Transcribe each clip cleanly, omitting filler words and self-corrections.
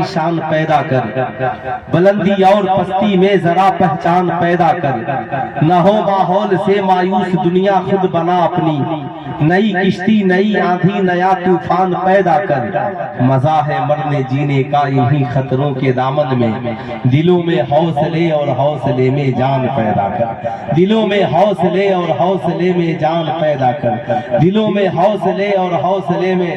کی شان پیدا کر، بلندی اور پستی میں ذرا پہچان پیدا کر، نہ ہو ماحول سے مایوس دنیا خود بنا اپنی، نئی کشتی نئی آندھی نیا طوفان پیدا کر، مزہ ہے مرنے جینے کا انہی خطروں کے دامن میں، دلوں میں حوصلے اور حوصلے میں جان پیدا کر، دلوں میں حوصلے اور حوصلے میں جان پیدا کر، دلوں میں حوصلے اور حوصلے میں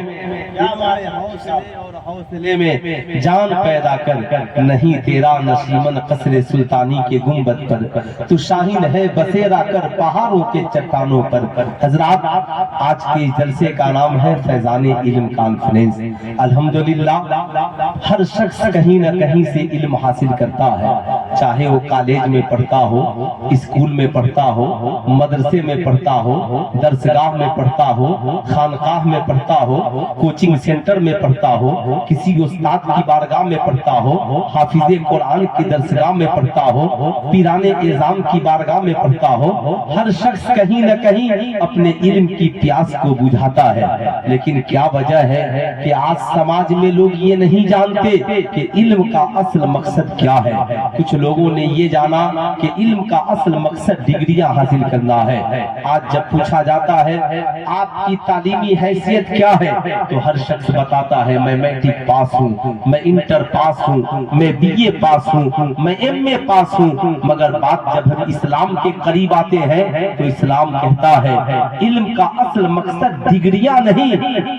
حوصلے میں جان پیدا کر، نہیں تیرا نشیمن قصر سلطانی کے گنبد پر، تو شاہین ہے بسیرا کر پہاڑوں کے چٹانوں پر۔ حضرات، آج کے جلسے کا نام ہے فیضان علم کانفرنس۔ الحمدللہ ہر شخص کہیں نہ کہیں سے علم حاصل کرتا ہے، چاہے وہ کالج میں پڑھتا ہو، اسکول میں پڑھتا ہو، مدرسے میں پڑھتا ہو، درسگاہ میں پڑھتا ہو، خانقاہ میں پڑھتا ہو، کوچنگ سینٹر میں پڑھتا ہو، کسی استاد کی بارگاہ میں پڑھتا ہو، حافظ قرآن کی درسگاہ میں پڑھتا ہو، پیران اعظام کی بارگاہ میں پڑھتا ہو، ہر شخص کہیں نہ کہیں اپنے علم کی پیاس کو بجھاتا ہے۔ لیکن کیا وجہ ہے کہ آج سماج میں لوگ یہ نہیں جانتے کہ علم کا اصل مقصد کیا ہے۔ کچھ لوگوں نے یہ جانا کہ علم کا اصل مقصد ڈگریاں حاصل کرنا ہے۔ آج جب پوچھا جاتا ہے آپ کی تعلیمی حیثیت کیا ہے، تو ہر شخص بتاتا ہے میں میٹرک پاس ہوں، میں انٹر پاس ہوں، میں بی اے پاس ہوں، میں ایم اے پاس ہوں، مگر بات جب ہم اسلام کے قریب آتے ہیں تو اسلام کہتا ہے علم کا اصل مقصد ڈگریاں نہیں،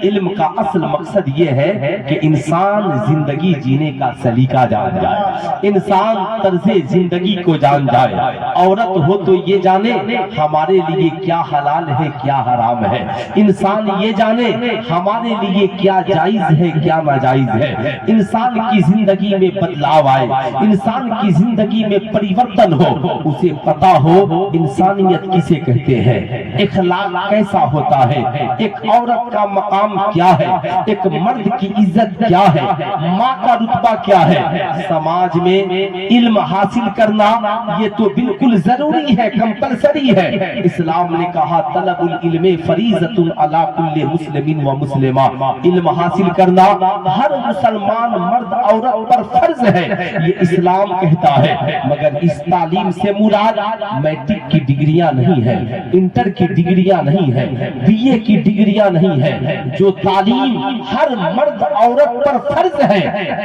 علم کا اصل مقصد یہ ہے کہ انسان زندگی جینے کا سلیقہ جان جائے، انسان طرز زندگی کو جان جائے، عورت ہو تو یہ جانے ہمارے لیے کیا حلال ہے کیا حرام ہے، انسان یہ جانے ہمارے لیے کیا جائز ہے کیا ناجائز ہے، انسان کی زندگی میں بدلاؤ آئے، انسان کی زندگی میں پریورتن ہو، اسے پتا ہو انسانیت کسے کہتے ہیں، اخلاق کیسا ہوتا ہے، ایک عورت کا مقام کیا ہے، ایک مرد کی عزت کیا ہے، ماں کا رتبہ کیا ہے۔ سماج میں علم حاصل کرنا یہ تو بالکل ضروری ہے، کمپلسری ہے۔ اسلام نے کہا طلب العلم فریضۃ علی کل مسلم و مسلمہ، علم حاصل کرنا ہر مسلمان مرد عورت پر فرض ہے، یہ اسلام کہتا ہے۔ مگر اس تعلیم سے مراد میٹرک کی ڈگریاں نہیں ہے، انٹر کی ڈگریاں نہیں ہے، بی اے کی ڈگریاں نہیں ہے۔ جو تعلیم ہر مرد عورت پر فرض ہے،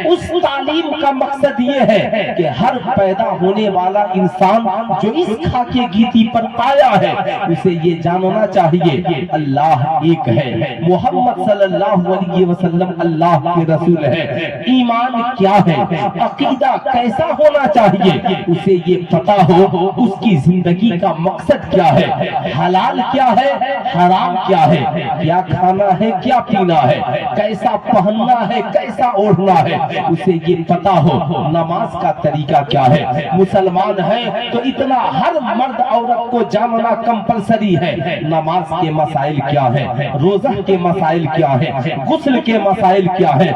اس تعلیم کا مقصد یہ ہے کہ ہر پیدا ہونے والا انسان جو اس خاکے گیتی پر آیا ہے اسے یہ جاننا چاہیے اللہ ایک ہے، محمد صلی اللہ علیہ وسلم اللہ کے رسول ہے، ایمان کیا ہے، عقیدہ کیسا ہونا چاہیے اسے یہ پتا ہو، اس کی زندگی کا مقصد کیا ہے، حلال کیا ہے حرام کیا ہے، کیا کھانا ہے کیا پینا ہے، کیسا پہننا ہے کیسا اوڑھنا ہے، اسے یہ پتا ہو، نماز کا طریقہ کیا ہے، مسلمان ہے تو اتنا ہر مرد عورت کو جاننا کمپلسری ہے، نماز کے مسائل کیا ہے، روزہ کے مسائل کیا ہے، غسل کے مسائل کیا ہے،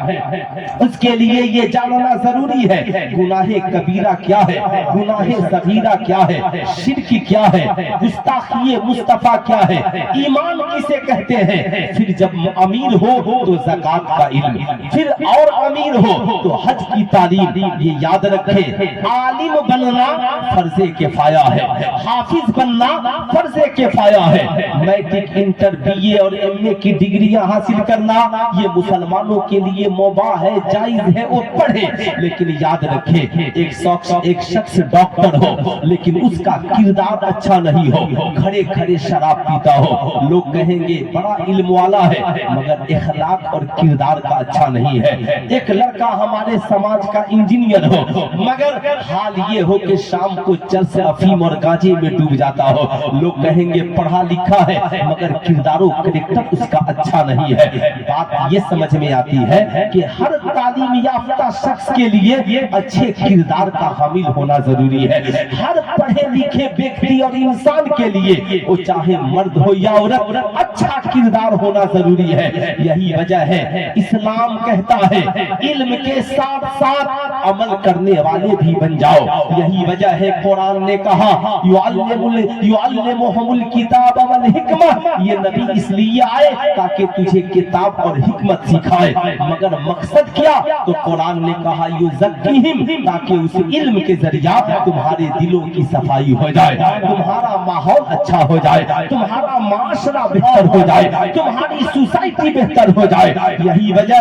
اس کے لیے یہ جاننا ضروری ہے، گناہ کبیرہ کیا ہے، گناہ صغیرہ کیا ہے، شرک کیا ہے، گستاخی مصطفیٰ کیا ہے، ایمان کسے کہتے ہیں۔ پھر جب امیر ہو تو زکوٰۃ کا علم، پھر اور امیر ہو تو حج کی تعلیم۔ یہ یاد رکھے عالم بننا فرض کفایہ ہے، حافظ بننا فرض کفایہ ہے، میٹرک انٹر بی اے اور ایم اے کی ڈگریاں حاصل کرنا یہ مسلمانوں کے لیے مباح ہے، جائز ہے، وہ پڑھے، لیکن یاد رکھے ایک شخص ڈاکٹر ہو لیکن اس کا کردار اچھا نہیں ہو، کھڑے کھڑے شراب پیتا ہو، لوگ کہیں گے بڑا علم والا ہے مگر اخلاق اور کردار کا اچھا نہیں ہے۔ ایک لڑکا ہمارے سماج کا انجینئر ہو مگر حال یہ ہو کہ شام کو چرس افیم اور گانجے میں ڈوب جاتا ہو، لوگ کہیں گے پڑھا لکھا ہے مگر کردار و کریکٹر اس کا اچھا نہیں ہے۔ بات یہ سمجھ میں آتی ہے کہ ہر تعلیم یافتہ شخص کے لیے اچھے کردار کا حامل ہونا ضروری ہے، ہر پڑھے لکھے ویکتی اور انسان کے لیے وہ چاہے مرد ہو یا عورت اچھا کردار ہونا ضروری ہے۔ یہی وجہ ہے اسلام کہتا ہے علم کے ساتھ ساتھ عمل کرنے والے بھی بن جاؤ. یہی وجہ ہے قرآن نے کہا یعلمہم الکتاب والحکمہ. یہ نبی اس لیے آئے تاکہ تجھے کتاب اور حکمت سکھائے. مگر مقصد کیا؟ تو قرآن نے کہا یزکیہم، تاکہ اس علم کے ذریعہ تمہارے دلوں کی صفائی ہو جائے، تمہارا ماحول اچھا ہو جائے، تمہارا معاشرہ بہتر ہو جائے، تمہاری سوسائٹی بہتر ہو جائے. یہی وجہ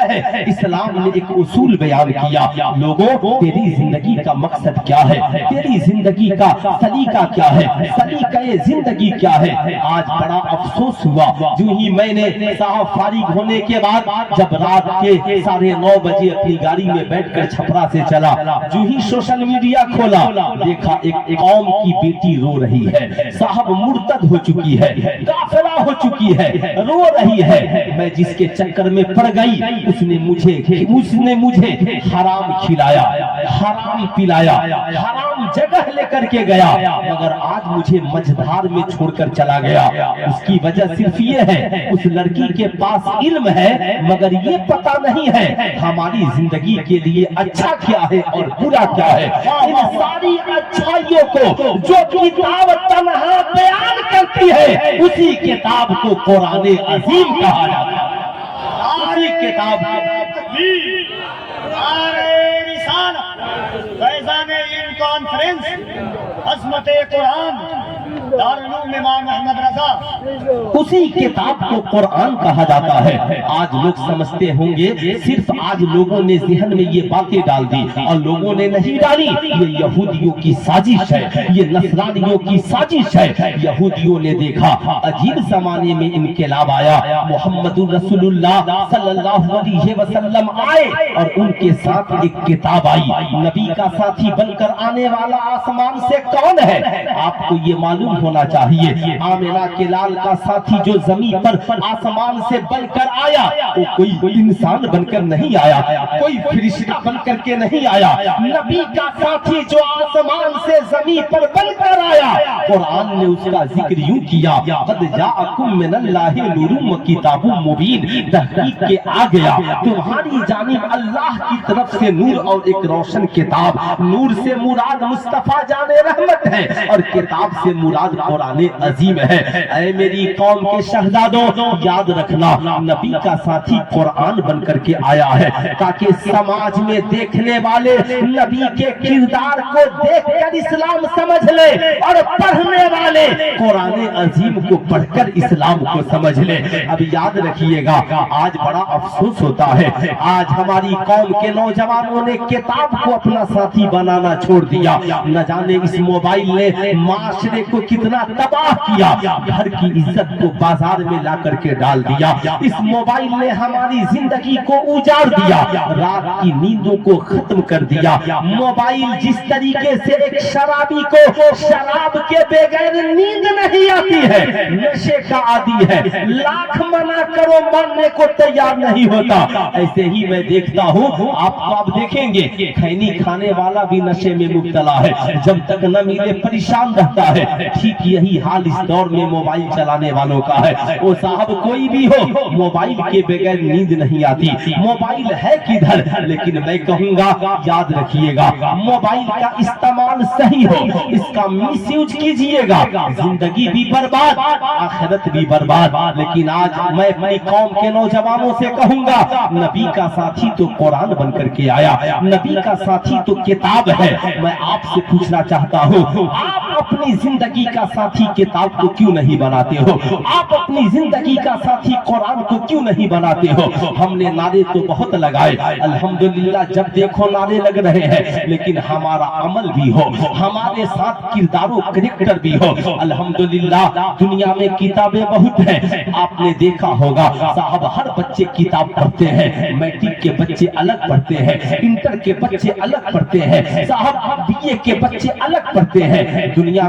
ہے اسلام نے ایک اصول بیان کیا. لوگوں، تیری زندگی کا مقصد کیا ہے؟ تیری زندگی کا سلیقہ کیا ہے؟ سلیقہ زندگی کیا ہے؟ آج بڑا افسوس ہوا، جو ہی میں نے صاحب فارغ ہونے کے بعد جب رات کے 9:30 بجے اپنی گاڑی میں بیٹھ کر چھپرا سے چلا، جو ہی سوشل میڈیا کھولا، دیکھا ایک قوم کی بیٹی رو رہی ہے، صاحب مرتد ہو چکی ہے، کافرہ ہو چکی ہے، رو رہی ہے. میں جس کے چکر میں پڑ گئی، اس نے مجھے حرام کھلایا، حرام پلایا، حرام جگہ لے کر کے گیا، مگر آج مجھے مجھدار میں چھوڑ کر چلا گیا. اس کی وجہ صرف یہ ہے، اس لڑکی کے پاس علم ہے مگر یہ پتہ نہیں ہے ہماری زندگی کے لیے اچھا کیا ہے اور برا کیا ہے. ان ساری اچھائیوں کو جو کتاب تنہا بیان کرتی ہے، اسی کتاب کو قرآن عظیم کہا جاتا ہے. اسی کتاب فیضان علم کانفرنس عظمت قرآن دارالعلوم امام احمد رضا، اسی کتاب کو قرآن کہا جاتا ہے. آج لوگ سمجھتے ہوں گے صرف آج لوگوں نے ذہن میں یہ باتیں ڈال دی اور لوگوں نے نہیں ڈالی. یہ یہودیوں کی سازش ہے، یہ نصرانیوں کی سازش ہے. یہودیوں نے دیکھا عجیب زمانے میں انقلاب آیا، محمد رسول اللہ صلی اللہ علیہ وسلم آئے اور ان کے ساتھ ایک کتاب آئی. نبی کا ساتھی بن کر آنے والا آسمان سے کون ہے؟ آپ کو یہ معلوم ہونا چاہیے. آمنہ کے لال کا ساتھی جو زمین پر آسمان سے بن کر آیا، وہ کوئی انسان بن کر نہیں آیا، کوئی فرشتہ بن کر کے نہیں آیا. نبی کا ساتھی جو آسمان سے زمین پر بن کر آیا، قرآن نے اس کا ذکر یوں کیا، قد جاءکم من اللہ نور و کتاب مبین. تحقیق کے آ گیا تمہاری جانب اللہ کی طرف سے نور اور ایک روشن کتاب. نور سے مراد مصطفیٰ جان رحمت ہے اور کتاب سے مراد قرآن عظیم ہے. اے میری قوم کے شہزادوں، یاد رکھنا نبی کا ساتھی قرآن بن کر کے آیا ہے تاکہ سماج میں دیکھنے والے نبی کے کردار کو دیکھ کر اسلام سمجھ لے اور پڑھنے والے قرآن عظیم کو پڑھ کر اسلام کو سمجھ لے. اب یاد رکھیے گا، آج بڑا افسوس ہوتا ہے، آج ہماری قوم کے نوجوانوں نے کتاب کو اپنا ساتھی بنانا چھوڑ دیا. نہ جانے اس موبائل نے معاشرے کو کتنا تباہ کیا، گھر کی عزت کو بازار میں لا کر کے ڈال دیا. اس موبائل نے ہماری زندگی کو اجاڑ دیا، رات کی نیندوں کو ختم کر دیا. موبائل جس طریقے سے ایک شرابی کو شراب کے بغیر نیند نہیں آتی ہے، نشے کا عادی ہے، لاکھ منع کرو ماننے کو تیار نہیں ہوتا، ایسے ہی میں دیکھتا ہوں آپ کو اب دیکھیں گے کھینی کھانے والا بھی نشے میں مبتلا ہے، جب تک نہ ملے پریشان رہتا ہے. ٹھیک یہی حال اس دور میں موبائل چلانے والوں کا ہے. وہ صاحب کوئی بھی ہو، موبائل کے بغیر نیند نہیں آتی. موبائل ہے کدھر؟ لیکن میں کہوں گا یاد رکھیے گا، موبائل کا استعمال صحیح ہو، اس کا میس یوز کیجئے گا، زندگی بھی برباد، آخرت بھی برباد. لیکن آج میں اپنی قوم کے نوجوانوں سے کہوں گا، نبی کا ساتھی تو قرآن بن کر کے آیا، نبی کا ساتھی تو کتاب ہے. میں آپ سے پوچھنا چاہتا ہوں، آپ اپنی زندگی کا ساتھی کتاب کو کیوں نہیں بناتے ہو؟ آپ اپنی زندگی کا ساتھی قرآن کو کیوں نہیں بناتے ہو؟ ہم نے نعرے تو بہت لگائے، الحمدللہ جب دیکھو نعرے لگ رہے ہیں، لیکن ہمارا عمل بھی ہو، ہمارے ساتھ کردار و کریکٹر بھی ہو. الحمدللہ دنیا میں کتابیں بہت ہیں، آپ نے دیکھا ہوگا صاحب ہر بچے کتاب پڑھتے ہیں. میٹرک کے بچے الگ پڑھتے ہیں، انٹر کے بچے الگ پڑھتے ہیں، صاحب بی اے کے بچے الگ پڑھتے ہیں. دنیا